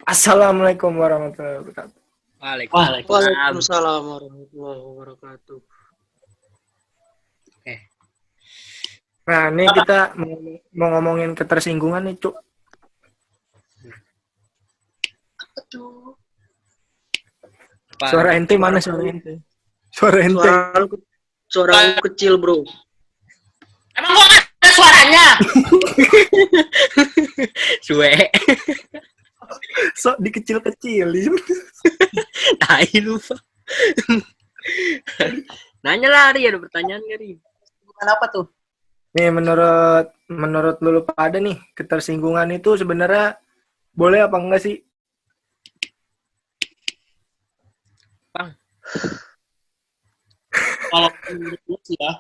Assalamualaikum warahmatullahi wabarakatuh. Waalaikumsalam. Waalaikumsalam warahmatullahi wabarakatuh. Eh, Nah, ini kita mau ngomongin ketersinggungan nih, Cuk. Aduh. apa? Suara ente mana suara ente? Suara ente. Suara lu kecil, Bro. Emang gua nggak ada suaranya? Suwe. Sok dikecil-kecilin. Tai lu. Nanya lah, Ri. Ada pertanyaan nggak, Ri? Kenapa tuh? Nih, menurut lu pada nih, ketersinggungan itu sebenarnya boleh apa enggak sih? Bang. Kalau menurut gue sih ya,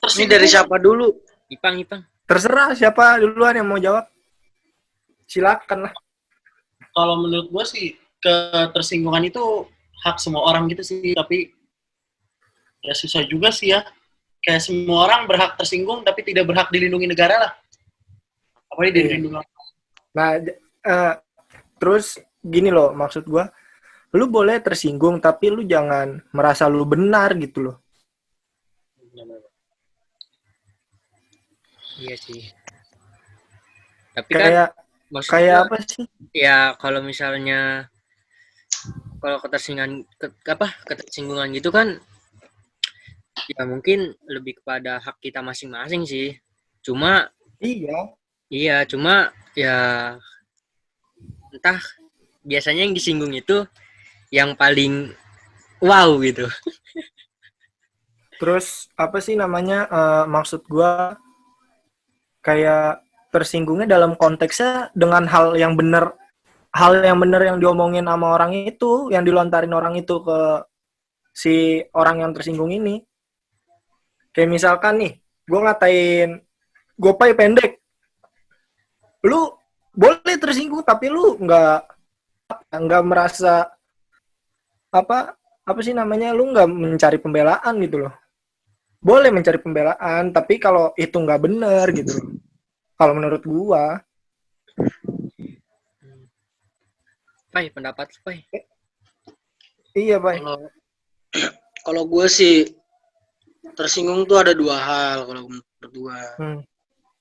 Ini dari siapa dulu? Ipang. Terserah siapa duluan yang mau jawab. Silakan lah. kalau menurut gue sih ketersinggungan itu hak semua orang gitu sih, tapi ya susah juga sih ya. Kayak semua orang berhak tersinggung, tapi tidak berhak dilindungi negara lah. Apalagi dilindungi. Nah, terus gini loh, maksud gua, lu boleh tersinggung tapi lu jangan merasa lu benar gitu loh. Iya sih. Tapi kan Kayak maksudnya apa sih? ya kalau misalnya kalau ketersinggungan gitu kan ya mungkin lebih kepada hak kita masing-masing sih. Cuma cuma ya entah biasanya yang disinggung itu yang paling wow gitu. Terus apa sih namanya? Maksud gua kayak tersinggungnya dalam konteksnya dengan hal yang benar yang diomongin sama orang itu, yang dilontarin orang itu ke si orang yang tersinggung ini. Kayak misalkan nih, gue ngatain Gopay pendek, lu boleh tersinggung tapi lu nggak merasa apa sih namanya, lu nggak mencari pembelaan gitu loh. Boleh mencari pembelaan, tapi kalau itu nggak benar gitu loh. Kalau menurut gua. Pai, pendapat Pai. Iya, Pai. Kalau gue sih tersinggung tuh ada dua hal kalau menurut gue.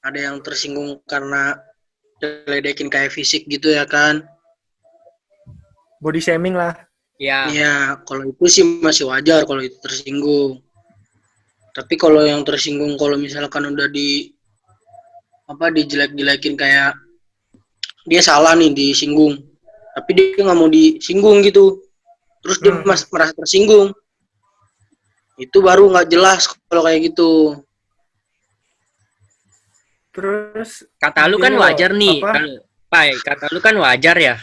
Ada yang tersinggung karena diledekin kayak fisik gitu ya kan. Body shaming lah. Iya, kalau itu sih masih wajar kalau itu tersinggung. Tapi kalau yang tersinggung kalau misalkan udah dijelek-jelekin kayak dia salah nih disinggung, tapi dia nggak mau disinggung gitu, terus dia merasa tersinggung, itu baru nggak jelas kalau kayak gitu. Terus kata lu kan wajar nih, Pai, kata lu kan wajar ya.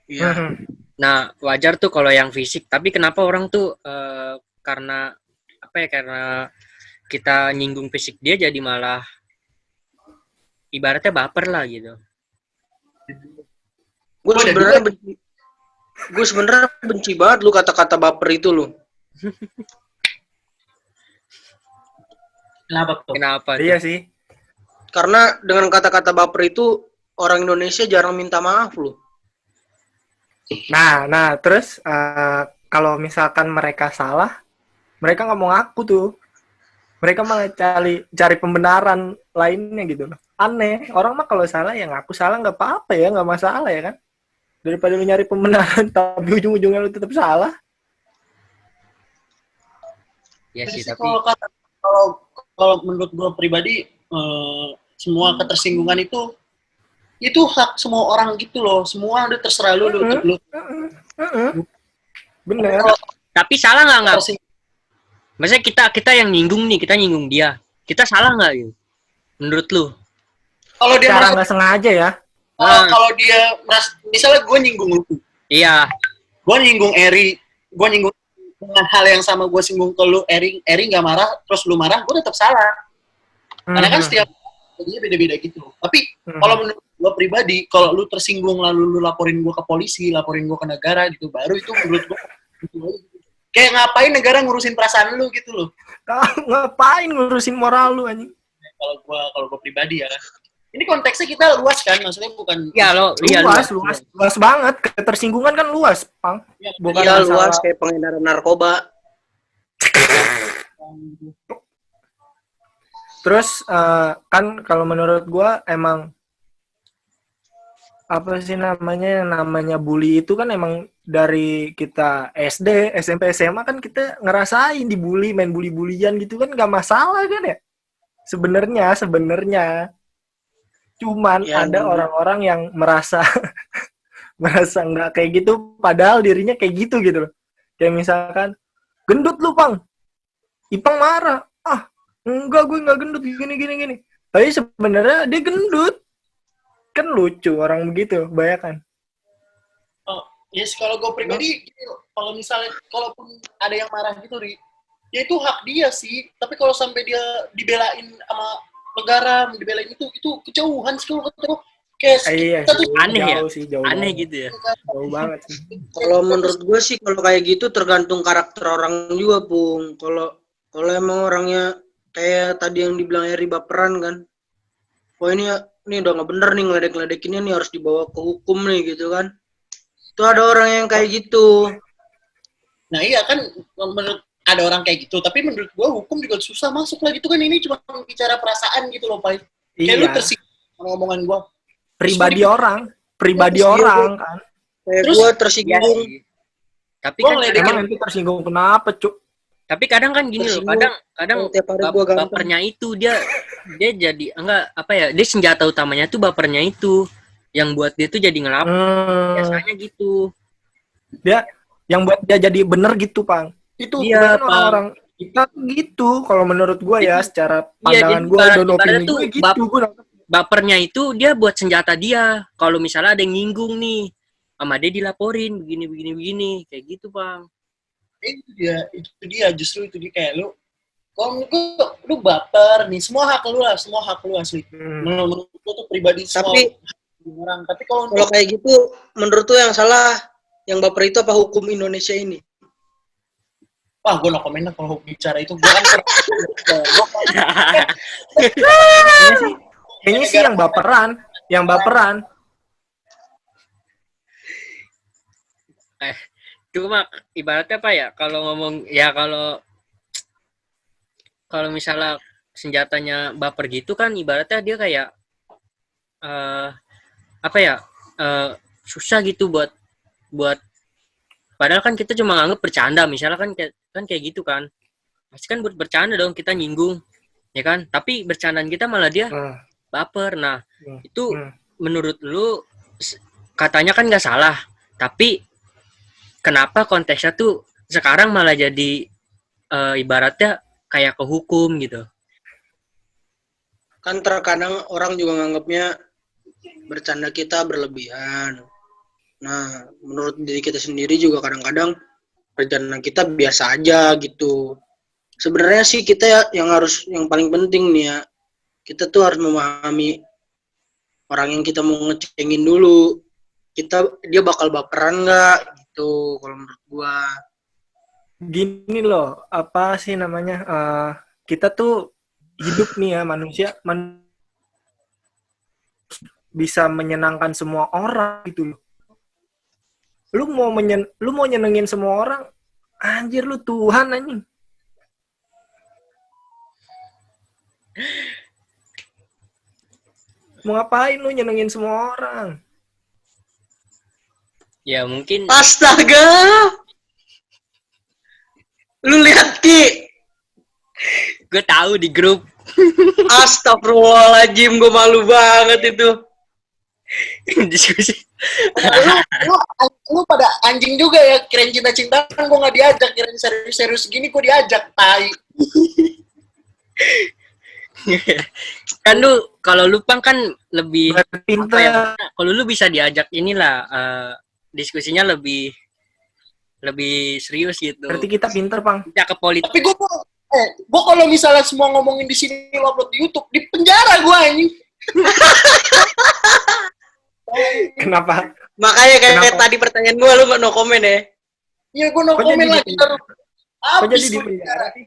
Iya. Nah, wajar tuh kalau yang fisik, tapi kenapa orang tuh karena kita nyinggung fisik dia jadi malah ibaratnya baper lah gitu. Gue sebenarnya benci banget lu kata-kata baper itu lu. Kenapa? Iya sih. Karena dengan kata-kata baper itu orang Indonesia jarang minta maaf lu. Nah, terus kalau misalkan mereka salah, mereka nggak mau ngaku tuh. Mereka malah cari pembenaran lainnya gitu loh. Aneh. Orang mah kalau salah ya ngaku salah, nggak apa-apa ya, nggak masalah ya kan. Daripada lu nyari pembenaran tapi ujung-ujungnya lu tetap salah. Ya sih, tapi kalau menurut gue pribadi semua ketersinggungan itu hak semua orang gitu loh. Semua udah terserah lu. Bener. Tapi salah nggak? Maksudnya kita yang nyinggung nih, kita nyinggung dia. Kita salah nggak gitu? Menurut lu? Kalau dia cara nggak sengaja ya. Kalau dia merasa, misalnya gue nyinggung lu. Iya. Gue nyinggung Eri. Gue nyinggung dengan hal yang sama gue singgung ke lu. Eri nggak marah, terus lu marah, gue tetap salah. Karena kan setiap dia beda-beda gitu. Tapi kalau menurut gue pribadi, kalau lu tersinggung lalu lu laporin gue ke polisi, laporin gue ke negara gitu, baru itu menurut gue kayak ngapain negara ngurusin perasaan lu gitu loh. Ngapain ngurusin moral lu anjing? kalau gua pribadi ya. Ini konteksnya kita luas kan, maksudnya bukan Ya lo, iya luas banget. Ketersinggungan kan luas, Pang. ya, Bukan Iya masalah. luas kayak pengedaran narkoba. Terus kan kalau menurut gua emang apa sih namanya yang namanya bully itu kan emang dari kita SD, SMP, SMA kan kita ngerasain dibully, main bully-bulian gitu kan nggak masalah kan ya? Sebenarnya cuman Ya, ada orang-orang yang merasa merasa nggak kayak gitu padahal dirinya kayak gitu loh. Kayak misalkan gendut lu, Pang. Ipang marah. Ah, enggak, gue nggak gendut gini. Tapi sebenarnya dia gendut. Kan lucu orang begitu, bayangkan. Oh, yes, kalau gue pribadi, kalau misalnya, kalaupun ada yang marah gitu, Ri, ya itu hak dia sih. Tapi kalau sampai dia dibelain sama negara, dibelain itu kejauhan sih kalau kata gue. Kayak Iya kita tuh sih, aneh ya? jauh Aneh banget. gitu ya. Jauh banget sih. Kalau menurut gue sih kalau kayak gitu tergantung karakter orang juga, Pung. Kalau emang orangnya kayak tadi yang dibilang Eri baperan kan. Wah ini udah nggak bener nih ngeledek-ledekinnya nih harus dibawa ke hukum nih gitu kan. Itu ada orang yang kayak gitu. Nah iya kan, menurut ada orang kayak gitu, tapi menurut gua hukum juga susah masuk lah gitu kan, ini cuma bicara perasaan gitu loh, Pai. Kayak lu Iya. tersinggung sama omongan gua. Pribadi Terus orang Iya, orang kan. Kayak Terus, gue Iya tersinggung. sih. Tapi Gua kan ngeledekin. Emang nanti tersinggung kenapa, Cuk? tapi kadang kan gini loh, Tersinggung. kadang Tiap hari gua ganteng. bapernya itu dia jadi enggak apa ya, dia senjata utamanya tuh bapernya itu yang buat dia tuh jadi ngelap. Biasanya gitu. Dia yang buat dia jadi bener gitu, Pang. Itu Iya, kebanyakan orang-orang kita gitu kalau menurut gua ya, Jadi- secara Iya, pandangan jadi gua dan ibarat opini tuh gue gitu. Gua bapernya itu dia buat senjata dia. Kalau misalnya ada yang nyinggung nih, sama dia dilaporin begini kayak gitu, Bang. itu dia justru itu dia kayak lu. Kalau menurut gua, lu baper nih, semua hak lu asli. Menurut gua tuh pribadi semua Tapi orang. Tapi kalau kalau kayak gitu menurut tuh yang salah yang baper itu apa hukum Indonesia ini? wah, gue no comment lah kalau bicara itu. Gue kan Kayaknya sih yang baperan. Itu mah ibaratnya apa ya? Kalau ngomong ya kalau misalnya senjatanya baper gitu kan ibaratnya dia kayak apa ya? Susah gitu buat padahal kan kita cuma nganggep bercanda, misalnya kan kayak gitu kan. Pasti kan buat bercanda dong, kita nyinggung. Ya kan? Tapi bercandaan kita malah dia baper. Nah, itu menurut lu katanya kan nggak salah, tapi kenapa konteksnya tuh sekarang malah jadi ibaratnya kayak ke hukum gitu? Kan terkadang orang juga nganggapnya bercanda kita berlebihan. Nah, menurut diri kita sendiri juga kadang-kadang bercanda kita biasa aja gitu. Sebenarnya sih kita yang paling penting nih ya, kita tuh harus memahami orang yang kita mau ngecengin dulu. Dia bakal baperan nggak gitu kalau menurut gua. Gini loh, apa sih namanya? Kita tuh hidup nih ya manusia bisa menyenangkan semua orang gitu loh. Lu mau nyenengin semua orang, anjir lu Tuhan anjing. Mau ngapain lu nyenengin semua orang? Ya mungkin Astaga! Lu lihat Ki? gue tahu di grup. Astagfirullahaladzim, gue malu banget itu. Diskusi. lu pada anjing juga ya, kirain cinta-cintaan gue nggak diajak, kirain serius-serius gini gue diajak, tai. Kan kalau lu Pang kan lebih Pinter. ya, kalau lu bisa diajak inilah diskusinya lebih serius gitu. Berarti kita pinter, Pang. Kita ke politik. Tapi gue kalau misalnya semua ngomongin di sini lo upload di YouTube, di penjara gue anjing. Kenapa? Makanya kayak Kenapa? tadi pertanyaan gue, lu nggak no comment ya? Iya, gue no Kok komen jadi lagi. di penjara? Kok Habis jadi di gua penjara sih?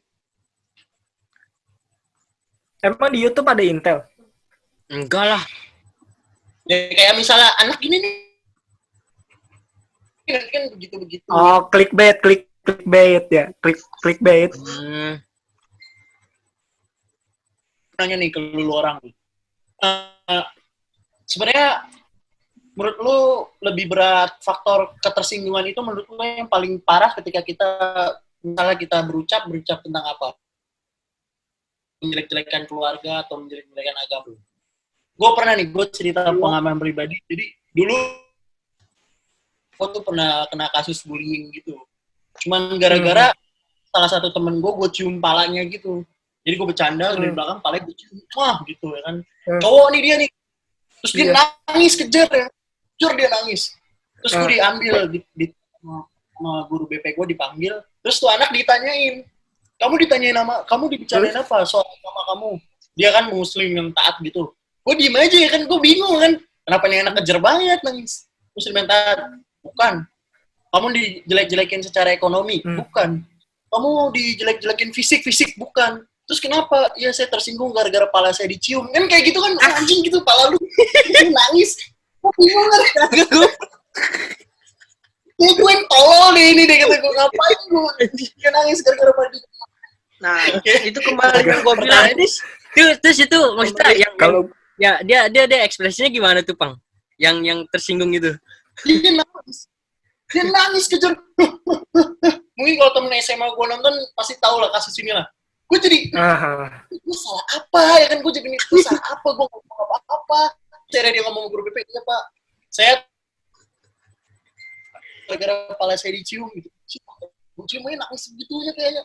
Emang di YouTube ada intel? Enggak lah. Ya, kayak misalnya anak ini nih kan begitu-begitu. Oh, clickbait ya. Clickbait. Nanya nih ke lu orang. Sebenarnya menurut lu lebih berat faktor ketersinggungan itu menurut lu yang paling parah ketika kita misalnya kita berucap tentang apa? Menjelek-jelekan keluarga atau menjelek-jelekan agama. Gue pernah nih, gue cerita pengalaman pribadi. Jadi dulu gue tuh pernah kena kasus bullying gitu. Cuman gara-gara salah satu temen gue cium palanya gitu. Jadi gue bercanda dari belakang, palanya gue cium, wah gitu ya kan. Cowok nih dia nih. Terus dia nangis kejar ya. Jujur dia nangis. Terus gue diambil sama guru BP gue dipanggil. Terus tuh anak ditanyain. Kamu dibicarain apa soal sama kamu? Dia kan muslim yang taat gitu. Gue diem aja ya kan, gue bingung kan. Kenapa nih anak kejar banget nangis? Muslim yang taat. Bukan. Kamu dijelek-jelekin secara ekonomi? Bukan. Kamu dijelek-jelekin fisik? Bukan. Terus kenapa? Ya saya tersinggung gara-gara pala saya dicium. Kan kayak gitu kan, anjing gitu pala lu. Nangis. Gue bingung kan. Gue tolol nih ini deh, kata gue ngapain gue. Dia nangis gara-gara pala dicium. Nah, itu kembali yang gue bilang. Terus itu maksudnya yang kalau ya dia ekspresinya gimana tuh, Pang? Yang tersinggung gitu. Dia nangis kejar. Mungkin kalau temen SMA gue nonton pasti tahu lah kasus ini lah. Gue jadi, gue salah apa ya kan? Gue jadi gue salah apa? Gue ngomong apa-apa. Cara dia ngomong guru BP, iya Pak. Saya gara-gara kepala saya dicium gitu. Gue ciumnya nangis begitunya kayaknya.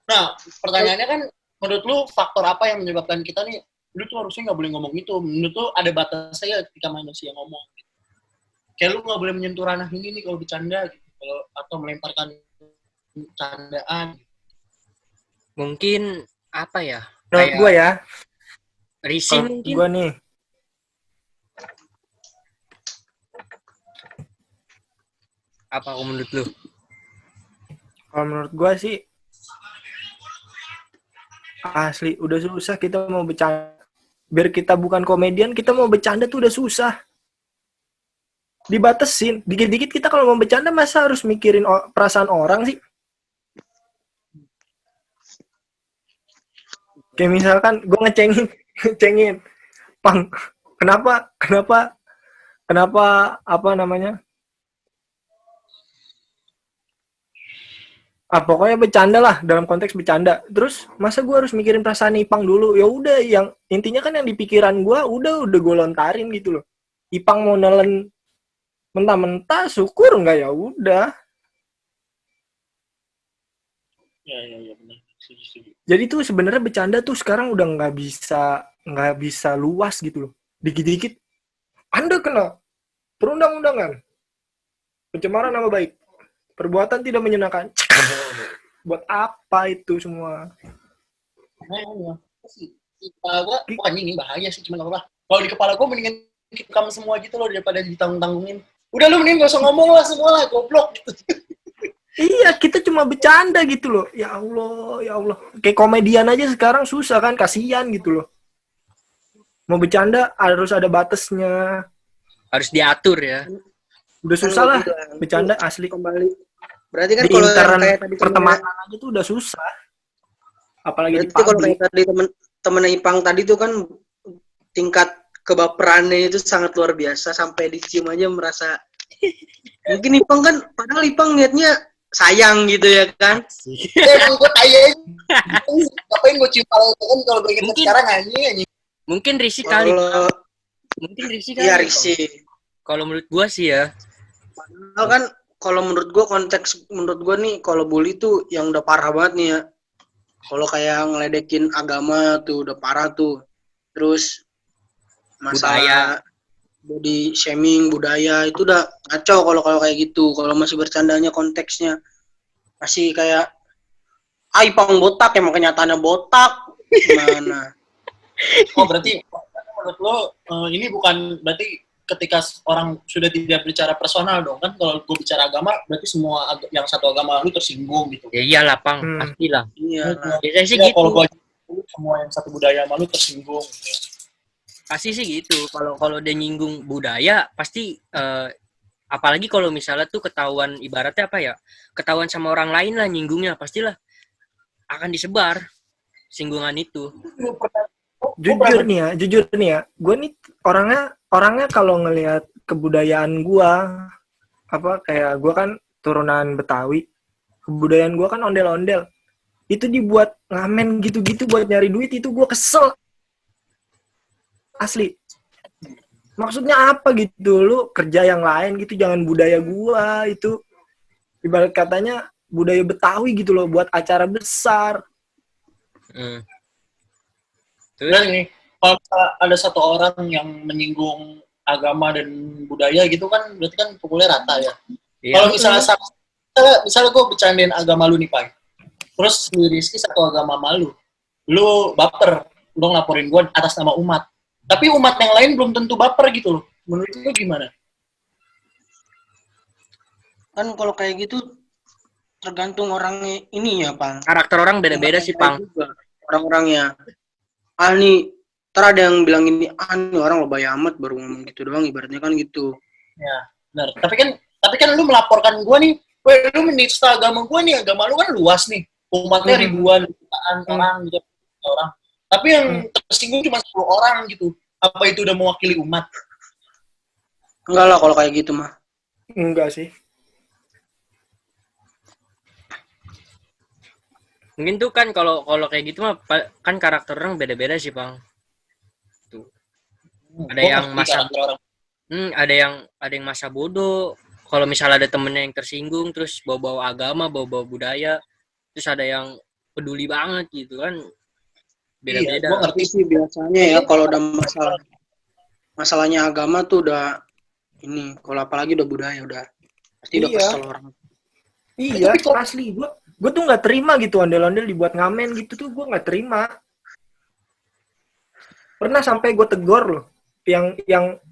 Nah, pertanyaannya kan, menurut lu faktor apa yang menyebabkan kita nih, lu tuh harusnya nggak boleh ngomong itu. Menurut lu ada batasnya ketika manusia ngomong. Kayak lu nggak boleh menyentuh ranah ini nih kalau bercanda gitu, atau melemparkan candaan. Mungkin apa ya? Menurut gue ya. Risih mungkin. Gue nih. Apa menurut lu? Kalau menurut gue sih asli udah susah kita mau bercanda. Biar kita bukan komedian, kita mau bercanda tuh udah susah. Dibatesin. Dikit-dikit kita kalau mau bercanda masa harus mikirin perasaan orang sih? Kayak misalkan gue ngecengin. Pang, kenapa apa namanya? Pokoknya bercanda lah, dalam konteks bercanda. Terus masa gue harus mikirin perasaan Ipang dulu? Ya udah, yang intinya kan yang di pikiran gue udah gue lontarin gitu loh. Ipang mau nelen mentah-mentah, syukur nggak ya udah. Ya benar. Setuju. Jadi tuh sebenarnya bercanda tuh sekarang udah nggak bisa luas gitu loh. Dikit-dikit Anda kena perundang-undangan, pencemaran nama baik, perbuatan tidak menyenangkan. Buat apa itu semua? Bukan ini bahaya sih, cuma apa? Kalau di kepala gue mendingan kamu semua gitu loh daripada ditanggung-tanggungin. Udah lu mending gak usah ngomong lah semua lah, goblok gitu. Iya, kita cuma bercanda gitu loh. Ya Allah. Kayak komedian aja sekarang susah kan, kasihan gitu loh. Mau bercanda harus ada batasnya. Harus diatur ya. Udah susah lah bercanda asli. Kembali. Berarti kan di kalau intern kayak tadi pertemanan aja tuh udah susah. Apalagi berarti kalau kayak tadi temen Ipang tadi tuh kan tingkat kebaperannya itu sangat luar biasa sampai dicium aja merasa mungkin Ipang kan padahal Ipang niatnya sayang gitu ya kan. Emang gue tayang. Ngapain gue cium kalau itu kan kalau gue inget sekarang anjing. Mungkin risih kali. Iya risih. Kalau menurut gua sih ya. Padahal kan kalau menurut gua nih kalau bully tuh yang udah parah banget nih ya. Kalau kayak ngeledekin agama tuh udah parah tuh. Terus masalah body shaming, budaya itu udah ngaco kalau kayak gitu. Kalau masih bercandanya konteksnya masih kayak Ipang botak emang kenyataannya botak. Gimana? Oh berarti menurut lo ini bukan berarti ketika orang sudah tidak bicara personal dong kan, kalau gue bicara agama berarti semua yang satu agama lu tersinggung gitu. Ya iyalah Pang, pastilah. Iya. Biasanya sih gitu. Kalau gue semua yang satu budaya sama lu tersinggung. Pasti sih gitu. Kalau dia nyinggung budaya pasti apalagi kalau misalnya tuh ketahuan, ibaratnya apa ya, ketahuan sama orang lain lah nyinggungnya, pastilah akan disebar singgungan itu. Jujur nih ya, gue nih orangnya kalau ngelihat kebudayaan gue, apa kayak gue kan turunan Betawi, kebudayaan gue kan ondel-ondel, itu dibuat ngamen gitu-gitu buat nyari duit, itu gue kesel asli. Maksudnya apa gitu, lu kerja yang lain gitu, jangan budaya gue itu, ibarat katanya budaya Betawi gitu loh, buat acara besar. Terus nih, kalau ada satu orang yang menyinggung agama dan budaya gitu kan, berarti kan pukulnya rata ya. Iya. Kalau misalnya gue bercandain agama lu nih, Pak. Terus si Rizky satu agama malu. Lu baper, lu ngelaporin gue atas nama umat. Tapi umat yang lain belum tentu baper gitu loh. Menurut lu gimana? Kan kalau kayak gitu tergantung orangnya ini ya, Pang. Karakter orang beda-beda sih, Pang. Orang-orangnya. Nih, ntar ada yang bilang ini, nih orang lebay amat baru ngomong gitu doang, ibaratnya kan gitu. Ya, benar. Tapi kan lu melaporkan gue nih, lu menista agama gue nih, agama lu kan luas nih. Umatnya ribuan, jutaan orang gitu, orang. Tapi yang tersinggung cuma 10 orang gitu. Apa itu udah mewakili umat? Enggak lah kalau kayak gitu mah. Enggak sih. Mungkin tuh kan kalau kayak gitu mah kan karakter orang beda-beda sih, Bang. Tuh. Ada yang masa ada yang masa bodoh. Kalau misalnya ada temennya yang tersinggung terus bawa-bawa agama, bawa-bawa budaya, terus ada yang peduli banget gitu kan. Beda-beda. Iya, gue ngerti sih biasanya ya kalau udah masalahnya agama tuh udah ini, kalau apalagi udah budaya udah pasti udah kesel orang. Iya, asli gue tuh nggak terima gitu ondel-ondel dibuat ngamen gitu tuh, gue nggak terima. Pernah sampai gue tegor loh, yang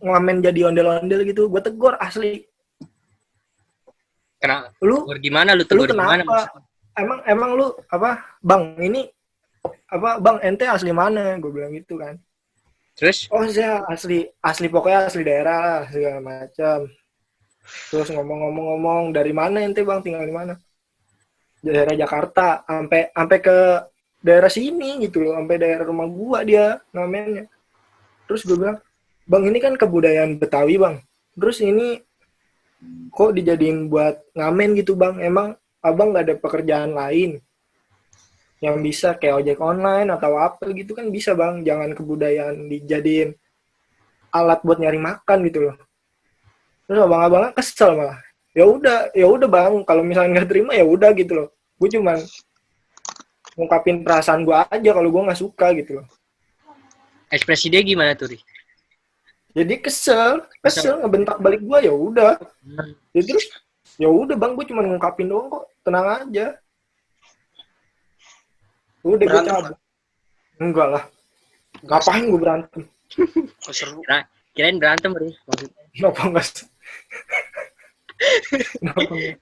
ngamen jadi ondel-ondel gitu, gue tegor asli. Kenapa? Lu gimana lu tegur gimana? Emang lu apa, Bang, ini apa, Bang, ente asli mana? Gue bilang gitu kan. Terus? Oh, saya asli pokoknya asli daerah segala macam. Terus ngomong dari mana ente, Bang, tinggal di mana? Daerah Jakarta, sampai ke daerah sini gitu loh, sampai daerah rumah gua dia namanya. Terus gue bilang, Bang, ini kan kebudayaan Betawi, Bang. Terus ini kok dijadiin buat ngamen gitu, Bang? Emang abang nggak ada pekerjaan lain yang bisa kayak ojek online atau apa gitu kan bisa, Bang? Jangan kebudayaan dijadiin alat buat nyari makan gitu loh. Terus abang-abangnya kesel malah. Ya udah Bang, kalau misalnya nggak terima ya udah gitu loh. Gue cuman ngungkapin perasaan gue aja kalau gue nggak suka gitu loh. Ekspresi dia gimana tuh, Ri? Jadi kesel ngebentak balik gue, ya udah. Ya terus ya udah, Bang, gue cuma ngungkapin doang kok, tenang aja. Udah gue cabut. Enggak lah. Ngapain gue berantem? Seru. Kirain berantem, Ri. Kenapa enggak? Kenapa enggak?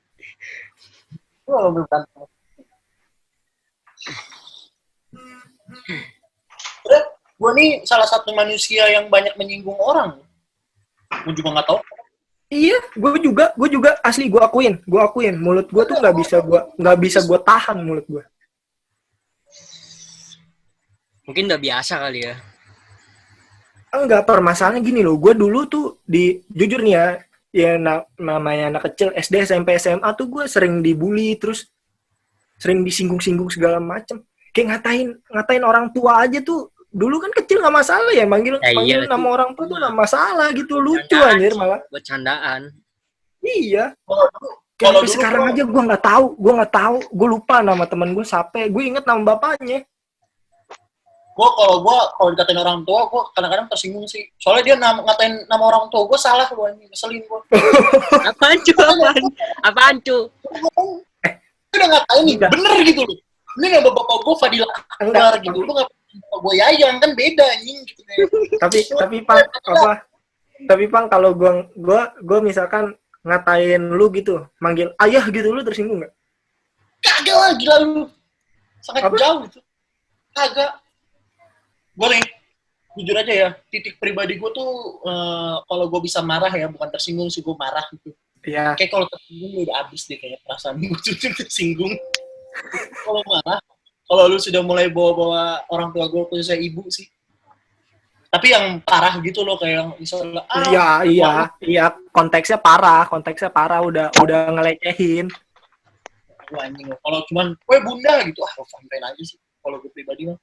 Gue nih salah satu manusia yang banyak menyinggung orang. Gue juga nggak tahu. Iya, gue juga asli gue akuin. Mulut gue tuh nggak bisa gue tahan mulut gue. Mungkin udah biasa kali ya. Enggak, permasalahannya gini loh. Gue dulu tuh jujur nih ya namanya anak kecil SD, SMP, SMA tuh gue sering dibully, terus sering disinggung-singgung segala macem. Kayak ngatain orang tua aja tuh. Dulu kan kecil nggak masalah ya, manggil nama orang tua tuh nggak masalah gitu, lucu anjir malah. Bercandaan. Iya. Kalau sekarang aja gue nggak tahu, gue lupa nama teman gue siapa, gue inget nama bapaknya. Kalau dikatain orang tua, gue kadang-kadang tersinggung sih. Soalnya dia ngatain nama orang tua, gue salah, gue ngeselin gue. Apaan cu? Dia udah ngatain nih, bener gitu loh. Ini nama bapak gue Fadila Akbar gitu, lu nggak gue Yayang kan beda anjing gitu. Tapi Pang, kalau gue misalkan ngatain lu gitu, manggil ayah gitu, lu tersinggung nggak? Kagak lah, gila lu. Sangat jauh itu. Kagak. gue nih jujur aja ya, titik pribadi gue tuh kalau gue bisa marah ya, bukan tersinggung sih, gue marah gitu. Iya. Kayak kalau tersinggung lu udah abis deh kayak perasaan gue tuh tersinggung. Kalau marah, kalau lu sudah mulai bawa-bawa orang tua gue, khususnya ibu sih. Tapi yang parah gitu loh, kayak yang misalnya iya, konteksnya parah udah ngelecehin. Anjing, kalau cuman bunda gitu, fine aja sih kalau gue pribadi mah.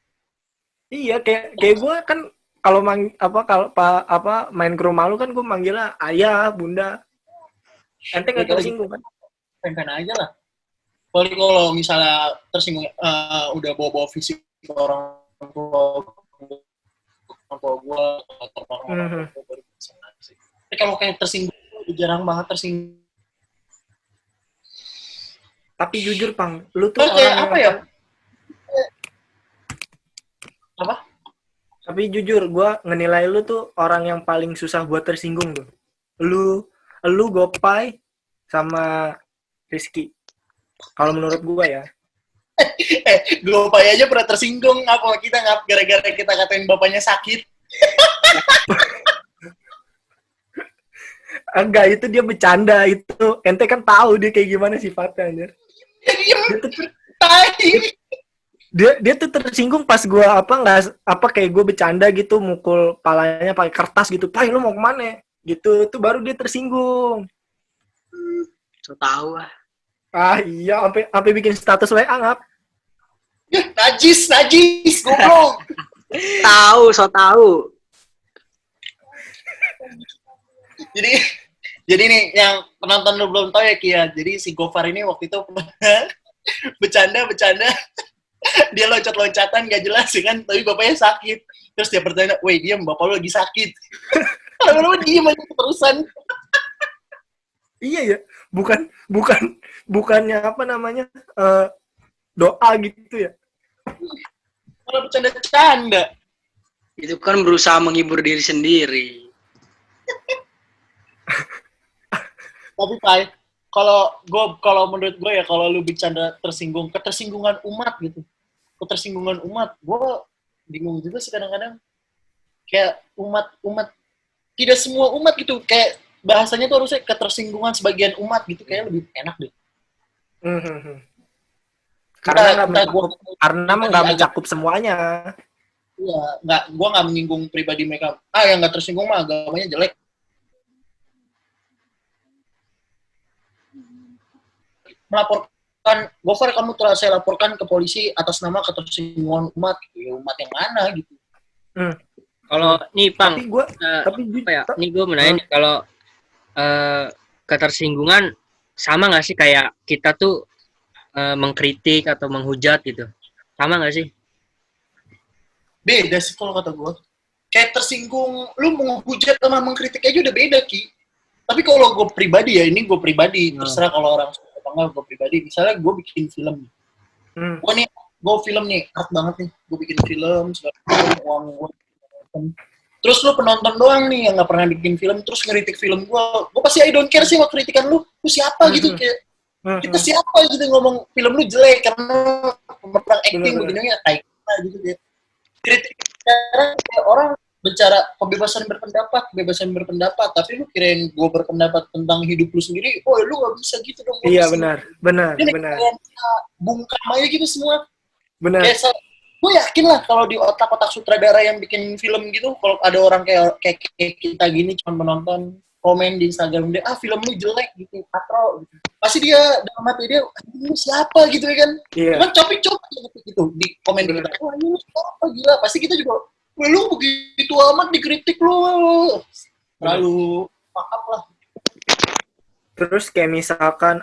Iya, kayak gue kan kalau main ke rumah lu kan gue manggilnya ayah, bunda. Ente nggak tersinggung kan? Fine aja lah. Kalau misalnya tersinggung udah bawa-bawa fisik ke orang tua gue atau orang tua baru bisa sih. Tapi kalau kayak tersinggung jarang banget tersinggung. Tapi jujur Pang, lu tuh kayak apa ya? Apa? Tapi jujur, gue ngenilai lu tuh orang yang paling susah buat tersinggung tuh. Lu Gopay sama Rizky. Kalau menurut gue ya. Gopay aja pernah tersinggung, apa kita gara-gara kita katain bapaknya sakit. Enggak, itu dia bercanda itu. Ente kan tahu dia kayak gimana sifatnya anjir. Dia tuh tersinggung pas gue kayak gue bercanda gitu, mukul palanya pakai kertas gitu. Pai, lu mau kemana? Gitu, itu baru dia tersinggung. So tahu ah. Iya, sampai bikin status WA ngap. Najis, goblok. So tahu. Jadi nih yang penonton lu belum tahu ya Kia. Jadi si Gofar ini waktu itu bercanda dia loncat-loncatan gak jelas ya kan, tapi bapaknya sakit. Terus dia bertanya, "Woi, diam, bapak lu lagi sakit." Lalu diem aja terusan. Iya ya, bukannya apa namanya doa gitu ya. Kalau bercanda-canda. Itu kan berusaha menghibur diri sendiri. Tapi Pai, kalau menurut gue ya, kalau lu bercanda ketersinggungan umat gitu. Ketersinggungan umat, gue bingung juga sih kadang-kadang. Kayak umat tidak semua umat gitu, kayak bahasanya tuh harusnya ketersinggungan sebagian umat gitu, kayak lebih enak deh. Karena nggak mencakup semuanya. Iya, gue nggak menyinggung pribadi mereka. Yang nggak tersinggung mah agamanya jelek. Melaporkan, Gofar, kamu telah saya laporkan ke polisi atas nama ketersinggungan umat. Ya, umat yang mana gitu? Kalau nih Pang, tapi gue menanya kalau ketersinggungan sama nggak sih kayak kita tuh mengkritik atau menghujat gitu, sama nggak sih? Beda sih kalau kata gue. Kayak tersinggung, lu menghujat sama mengkritik aja udah beda Ki. Tapi kalau gue pribadi ya, ini gue pribadi, terserah kalau orang suka apa enggak, gue pribadi. Misalnya gue bikin film, gue film nih, hard banget nih, gue bikin film, uang gue. Terus lu penonton doang nih yang nggak pernah bikin film, terus ngeritik film gue pasti I don't care sih sama kritikan lu siapa gitu, kayak kita siapa gitu ngomong film lu jelek karena pemeran acting begininya kayak gitu kayak kritik. Sekarang kayak orang bicara kebebasan berpendapat, tapi lu kirain gue berpendapat tentang hidup lu sendiri, lu gak bisa gitu dong. Iya benar. Bungkam aja gitu semua. Benar. Gue yakin lah kalau di otak-otak sutradara yang bikin film gitu, kalau ada orang kayak kita gini cuma menonton, komen di Instagram dia, film lu jelek gitu, katro gitu. Pasti dia dalam hati dia, lu siapa gitu ya kan? Iya. Cuman copi-copi gitu di komen di kita, lu siapa gila? Pasti kita juga, lu begitu amat dikritik lu. Lalu maaf lah. Terus kayak misalkan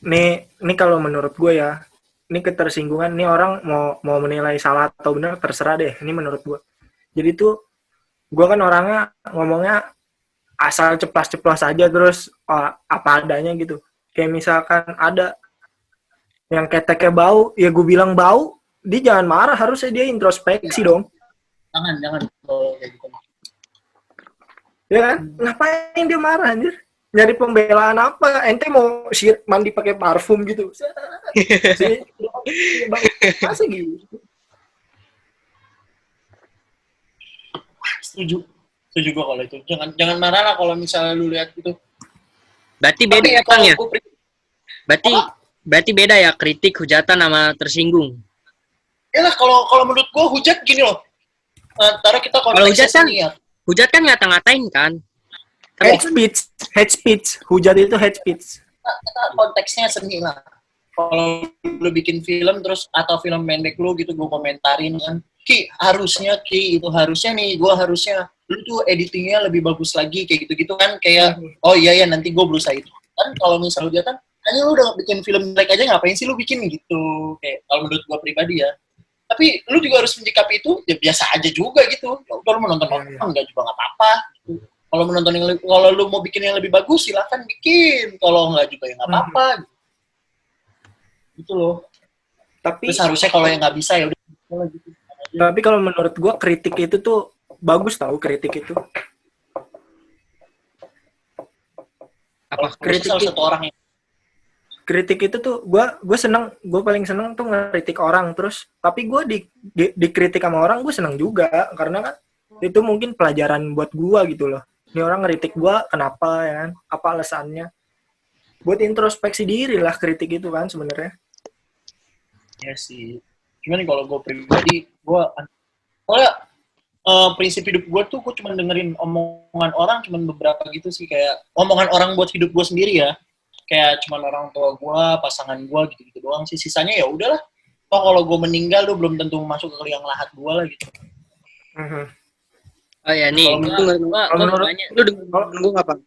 nih kalau menurut gue ya, ini ketersinggungan, nih orang mau menilai salah atau benar terserah deh, ini menurut gue. Jadi tuh gue kan orangnya ngomongnya asal ceplas-ceplas aja, terus apa adanya gitu. Kayak misalkan ada yang keteknya bau, ya gue bilang bau, dia jangan marah, harusnya dia introspeksi dong. Jangan kayak gitu. Ya kan? Ngapain dia marah anjir? Nyari pembelaan apa? Ente mau mandi pakai parfum gitu? Masa gitu? Setuju gue kalau itu. Jangan marah lah kalau misalnya lu lihat itu. Berarti beda Tapi ya, Kang ya? kalau gue Berarti beda ya kritik, hujatan sama tersinggung. ya lah kalau menurut gue hujat gini loh. Taruh kita Kalau konteksnya hujat kan, seni ya. hujat kan ngata-ngatain kan. Hate speech, hujat itu hate speech. Kita konteksnya seni lah. Kalau lu bikin film terus atau film pendek lu gitu gue komentarin kan, Ki itu harusnya nih gue harusnya lu tuh editingnya lebih bagus lagi kayak gitu-gitu kan, kayak oh iya ya nanti gue berusaha itu kan. Kalau misalnya dia kan hanya lu udah bikin film jelek aja ngapain sih lu bikin gitu, kayak kalau menurut gue pribadi ya. Tapi lu juga harus menyikapi itu ya biasa aja juga gitu, ya udah lu menonton enggak juga nggak apa-apa gitu. Kalau lu mau bikin yang lebih bagus silahkan bikin, kalau enggak juga ya nggak apa-apa gitu loh. Tapi terus harusnya kalau yang nggak bisa ya udah gitu. Tapi kalau menurut gua kritik itu tuh bagus tau, kritik itu. Apa Kritik salah itu, satu orang yang kritik itu tuh gue seneng, gue paling seneng tuh ngeritik orang terus. Tapi gue dikritik sama orang gue seneng juga karena kan itu mungkin pelajaran buat gua gitu loh. Ini orang ngeritik gua kenapa ya kan? Apa alasannya? Buat introspeksi diri lah kritik itu kan sebenarnya. ya sih. Cuman kalau gue pribadi, soalnya prinsip hidup gue tuh gue cuma dengerin omongan orang cuma beberapa gitu sih, kayak omongan orang buat hidup gue sendiri ya, kayak cuma orang tua gue, pasangan gue gitu-gitu doang sih. Sisanya ya udahlah. Toh kalau gue meninggal tuh belum tentu masuk ke liang lahat gue lah gitu. Oh ya nih, Kalau menurut lu dengerin gue nggak, Pak?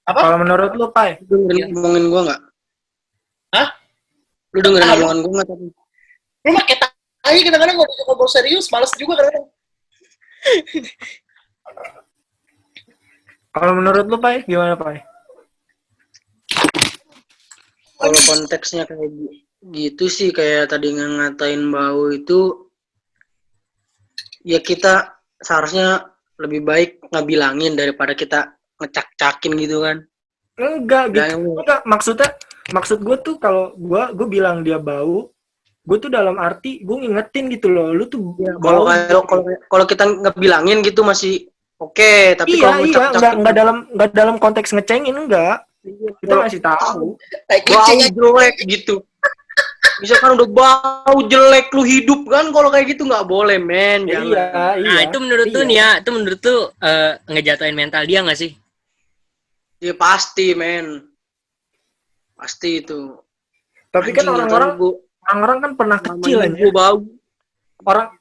Apa? Kalau menurut lu, Pai? Lu dengerin ngomongin gue nggak? Hah? Lu dengerin omongan gue nggak tadi? Lu mah kayak tai kadang-kadang nggak bisa ngobrol serius, males juga kadang-kadang. Kalau menurut lu, Pai, gimana, Pai? Kalau konteksnya kayak gitu sih, kayak tadi ngatain bau itu, ya kita seharusnya lebih baik ngebilangin daripada kita ngecak-cakin gitu kan. Enggak gitu. Enggak, maksud gue tuh kalau gue bilang dia bau, gue tuh dalam arti gue ngingetin gitu loh, lu tuh ya, bau. Kalau kita ngebilangin gitu masih oke, tapi kalau enggak dalam konteks ngecengin, enggak. Kita masih tahu. Bau jelek gitu. Misalkan udah bau jelek lu hidup kan, kalau kayak gitu nggak boleh, men. Iya. Nah, itu menurut lu nih ya, itu menurut lu ngejatuhin mental dia nggak sih? Ya pasti, men. Pasti itu. Tapi kan orang-orang kan pernah kecil anjir. Bau.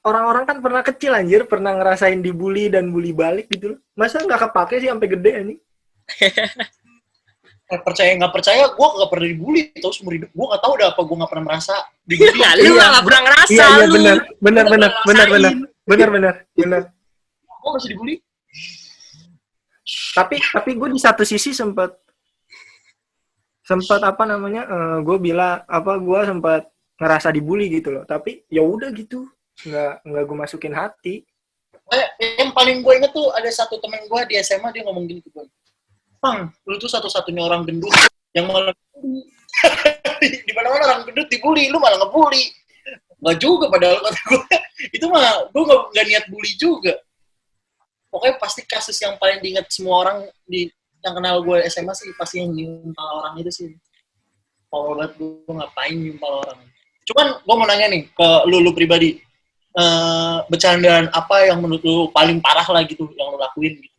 Orang-orang kan pernah kecil anjir, pernah ngerasain dibully dan bully balik gitu loh. Masa nggak kepake sih sampai gede ini? Percaya nggak percaya, gue nggak pernah dibully terus seumur hidup. Gue nggak tahu udah apa, gue nggak pernah merasa dibully. Nah, lu nggak pernah ngerasa. Iya, lu. benar. Gue masih dibully. Tapi gue di satu sisi sempat apa namanya, gue sempat ngerasa dibully gitu loh. Tapi ya udah gitu, nggak gue masukin hati. Yang paling gue inget tuh ada satu temen gue di SMA, dia ngomong gini ke gue, Bang, lu tuh satu-satunya orang gendut yang malah ngebully. Di mana-mana orang gendut dibully, lu malah ngebully. Nggak juga padahal kata gue. Itu mah gue nggak niat bully juga. Pokoknya pasti kasus yang paling diingat semua orang yang kenal gue SMA sih pasti yang nyimpal orang itu sih. Kalau banget gue ngapain nyimpal orang. Cuman gue mau nanya nih ke lu pribadi, bercandaan apa yang menurut lu paling parah lah gitu yang lu lakuin gitu?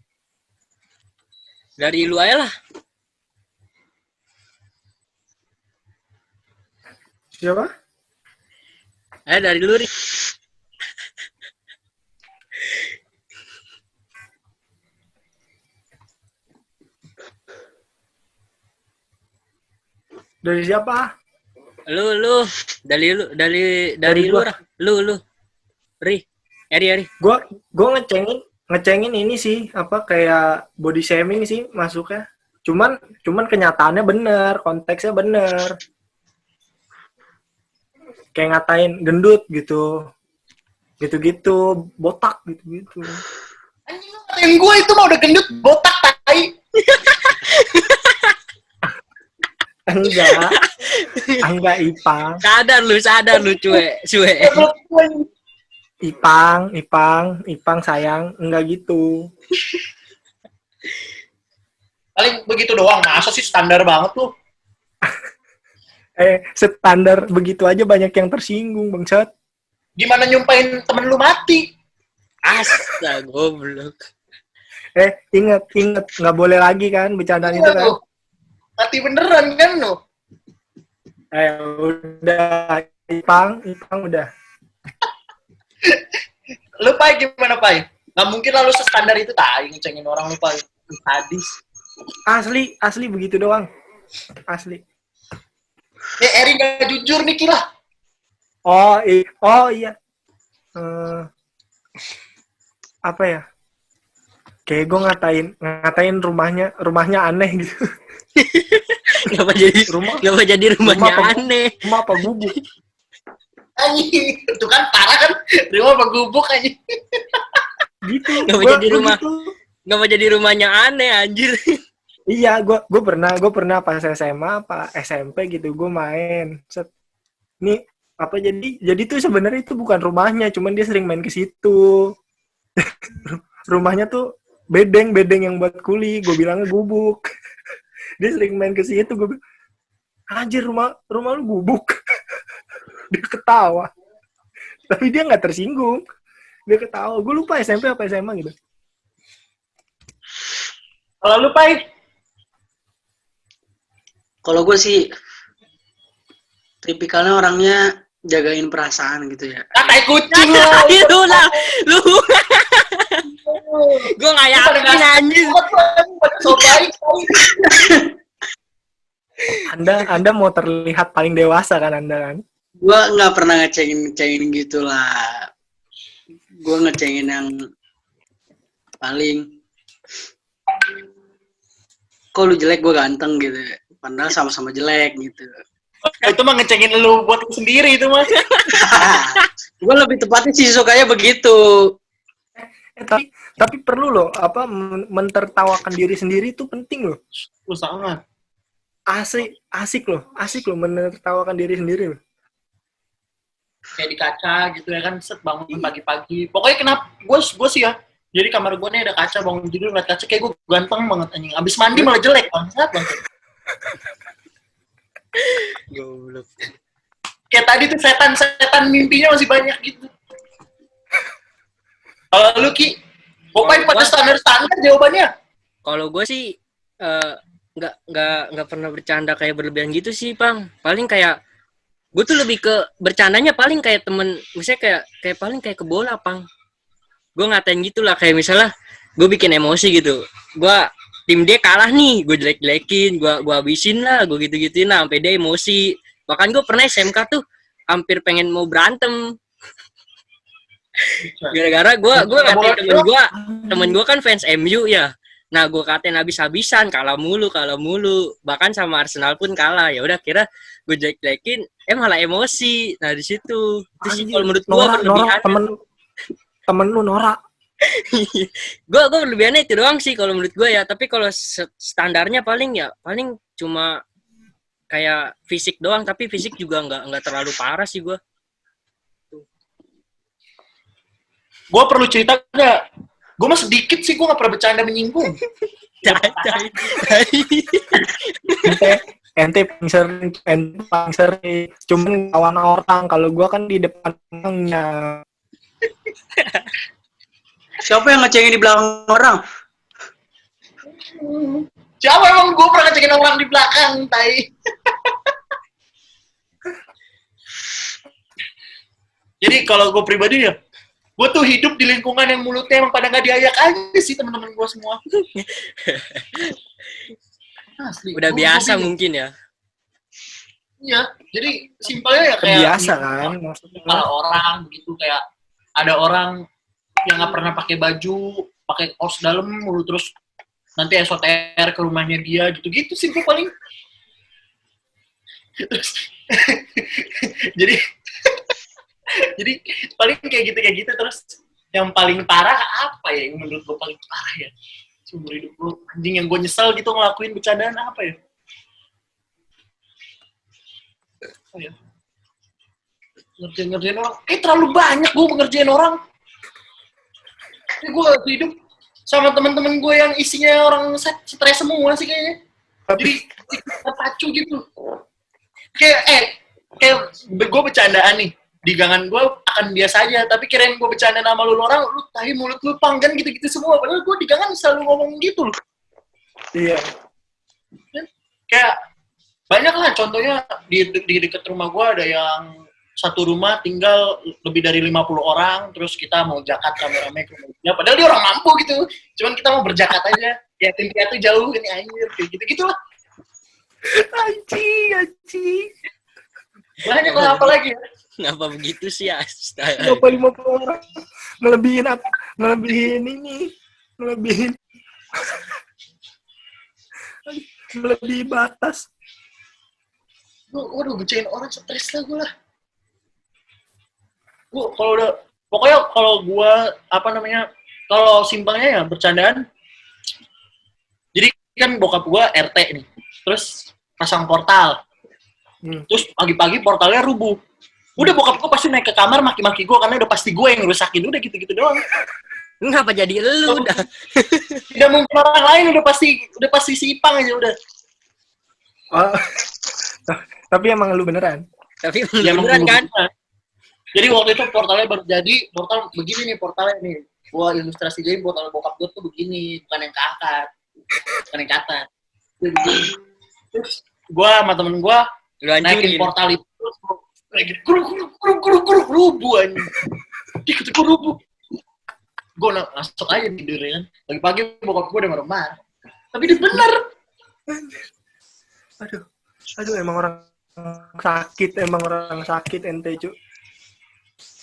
Dari lu aja lah. Siapa? Dari lu, Ri. Dari siapa? Lu. Dari lu, Rah. Lu. Ri. Eri. Gue ngecengin ini sih, apa kayak body shaming sih masuknya. Cuman kenyataannya bener, konteksnya bener. Kayak ngatain gendut gitu. Gitu-gitu, botak gitu-gitu. Anjing, lu ngatain gue itu mah udah gendut, botak, tai. Enggak Ipang. Sadar lu cuek. Ipang sayang, enggak gitu. Paling begitu doang, masa sih standar banget tuh. Standar begitu aja banyak yang tersinggung, bangsat. Gimana nyumpahin temen lu mati? Astaga, goblok. Ingat, nggak boleh lagi kan bercandaan itu kan. Tuh, mati beneran kan lu. Udah, Ipang udah. Lu Pai gimana Pai? Nggak mungkin lalu sestandar itu ngecengin orang lu Pai. Hadis. Asli begitu doang. Asli. Eri nggak jujur nih Kila. Oh iya. Apa ya? Kayak gue ngatain rumahnya aneh gitu. Ngapa jadi rumahnya aneh? Rumah apa gubuk? Anjing, itu kan parah kan? Rumah apa gubuk anjing? Gitu. Ngapa jadi rumahnya aneh anjir? Iya, gue pernah pas SMA apa SMP gitu, gue main. Nih apa jadi tuh sebenarnya itu bukan rumahnya, cuman dia sering main ke situ. Rumahnya tuh bedeng yang buat kuli, gue bilangnya gubuk. Dia sering main ke situ, gue bilang, anjir rumah lu gubuk. Dia ketawa. Tapi dia nggak tersinggung. Dia ketawa. Gue lupa SMP apa SMA gitu. Kalau lu Pai? Kalau gue sih tipikalnya orangnya jagain perasaan gitu ya. Tai kucing lu. Gue nggak yakin anjir. So baik. Anda mau terlihat paling dewasa kan Anda kan? Gue nggak pernah ngecengin gitulah. Gue ngecengin yang paling kok lu jelek gue ganteng gitu. Padahal sama-sama jelek gitu. Itu mah ngecengin lu buat lu sendiri itu mah. Gue lebih tepatnya sih sukanya begitu. Tapi perlu loh apa mentertawakan diri sendiri itu penting loh. Sangat. Asik loh menertawakan diri sendiri loh. Kayak di kaca gitu ya kan, set bangun pagi-pagi. Pokoknya kenapa gue sih ya. Jadi kamar gue nih ada kaca, bangun tidur ngeliat kaca kayak gue ganteng banget anjing. Abis mandi malah jelek banget. Goblok. Kayak tadi tuh setan mimpinya masih banyak gitu. Kalau lu Ki, pokoknya pada standar jawabannya. Kalau gue sih nggak pernah bercanda kayak berlebihan gitu sih, Bang. Paling kayak gue tuh lebih ke bercandanya paling kayak temen, misalnya kayak paling kayak ke bola, Bang. Gue ngatain gitu lah, kayak misalnya gue bikin emosi gitu. Tim dia kalah nih, gue jelek-jelekin, gue habisin lah, gue gitu-gituin lah, sampai dia emosi. Bahkan gue pernah SMK tuh hampir pengen mau berantem. Gara-gara gue ngatain temen gue kan fans MU ya. Nah gue katain habis-habisan, kalah mulu. Bahkan sama Arsenal pun kalah. Ya udah kira gue jelek-jelekin, malah emosi. Nah di situ. Itu sih kalau menurut gue berlebihan. Temen lu norak. gue berlebihannya itu doang sih kalau menurut gue ya. Tapi kalau standarnya paling cuma kayak fisik doang. Tapi fisik juga nggak terlalu parah sih gue. Gue perlu cerita nggak? Gue mah sedikit sih, gue nggak pernah bercanda menyinggung. Ente pingser cuman kawan orang. Kalau gue kan di depannya. Siapa yang ngecengin di belakang orang? Siapa emang gue pernah ngecengin orang di belakang, tai? Jadi kalau gue pribadi ya, gue tuh hidup di lingkungan yang mulutnya emang pada nggak diayak aja sih teman-teman gue semua. Asli. Udah biasa mungkin ya. Iya, jadi simpelnya ya kayak biasa kan maksudnya. Kalau orang begitu kayak ada orang yang nggak pernah pakai baju, pakai kaos dalam mulu terus nanti SOTR ke rumahnya dia gitu-gitu sih gue paling. jadi paling kayak gitu terus yang paling parah apa ya yang menurut gue paling parah ya seumur hidup gue anjing yang gue nyesel gitu ngelakuin bercandaan apa ya? ngerjain orang. Terlalu banyak gue ngerjain orang. Gue hidup sama teman-teman gue yang isinya orang stres semua sih kayaknya. Jadi terpacu gitu. Kayak gue bercandaan nih. Di gangan gue akan biasa aja, tapi kirain gue bercanda sama lu orang, lu tahi mulut lu panggan gitu-gitu semua. Padahal gue di gangan selalu ngomong gitu loh. Iya. Kayak banyak lah contohnya di dekat rumah gue ada yang satu rumah tinggal lebih dari 50 orang, terus kita mau zakat rame-rame ke rumahnya, padahal dia orang mampu gitu. Cuman kita mau berzakat aja. Ya intinya tuh jauh ini anjir kayak gitu-gitu lah. Anjing. Banyak lah apa lagi ya? Kenapa begitu sih? Astaga. Kenapa 50 orang? Ngelebihin apa? Melebihi batas. Waduh, becain orang stres lah gue lah. Gue kalau udah, pokoknya kalau gue, kalau simpelnya ya bercandaan. Jadi kan bokap gue RT nih, terus pasang portal. Terus pagi-pagi portalnya rubuh. Udah bokap gue pasti naik ke kamar maki-maki gue karena udah pasti gue yang ngerusakin. Udah gitu-gitu doang. Ngapa jadi lu udah? Tidak mungkin orang lain, udah pasti si Ipang aja udah. Oh. Tapi emang lu beneran? Tapi Ya, beneran kan? Jadi waktu itu portalnya baru jadi, portal begini nih portalnya nih. Gua ilustrasi jadi portal bokap gue tuh begini, bukan yang ke atas. Terus gua sama temen gua naikin portal itu terus lagi kuruk rubuh anjing. Ikut rubuh. Gua masuk aja tidur ya kan. Pagi-pagi bokap gua udah marah-marah. Tapi dia bener. Aduh emang orang sakit ente cu.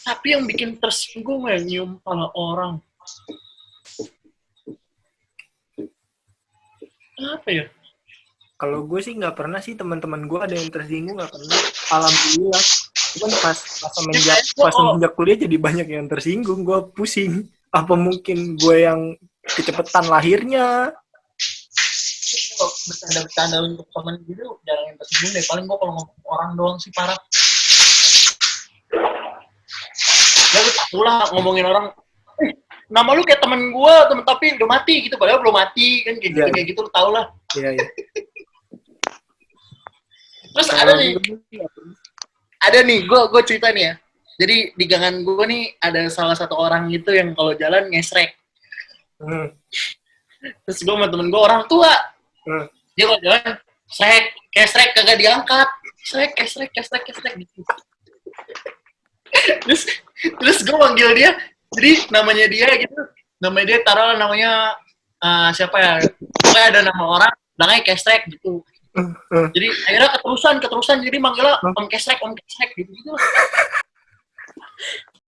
Tapi yang bikin tersinggung ya nyium kepala orang. Apa ya? Kalau gue sih nggak pernah sih, teman-teman gue ada yang tersinggung nggak pernah. Alhamdulillah. Cuman pas semenjak kuliah jadi banyak yang tersinggung, gue pusing. Apa mungkin gue yang kecepatan lahirnya? Bercanda untuk temen gitu jarang yang tersinggung deh. Paling gue kalau ngomong orang doang sih parah. Ya lu lah ngomongin orang, nama lu kayak temen gue, tapi udah mati gitu, padahal belum mati kan kayak gitu lu tau lah. Iya. Terus ada nih, gue cerita nih ya. Jadi di gangan gue nih ada salah satu orang gitu yang kalau jalan ngesrek. Terus gue sama temen gue orang tua. Dia kalau jalan kesrek kagak diangkat. Kesrek gitu. Terus gue manggil dia. Jadi namanya dia taruh namanya siapa ya? Pokoknya ada nama orang, belakangnya kesrek gitu. Jadi akhirnya keterusan jadi manggilnya om kesrek gitu.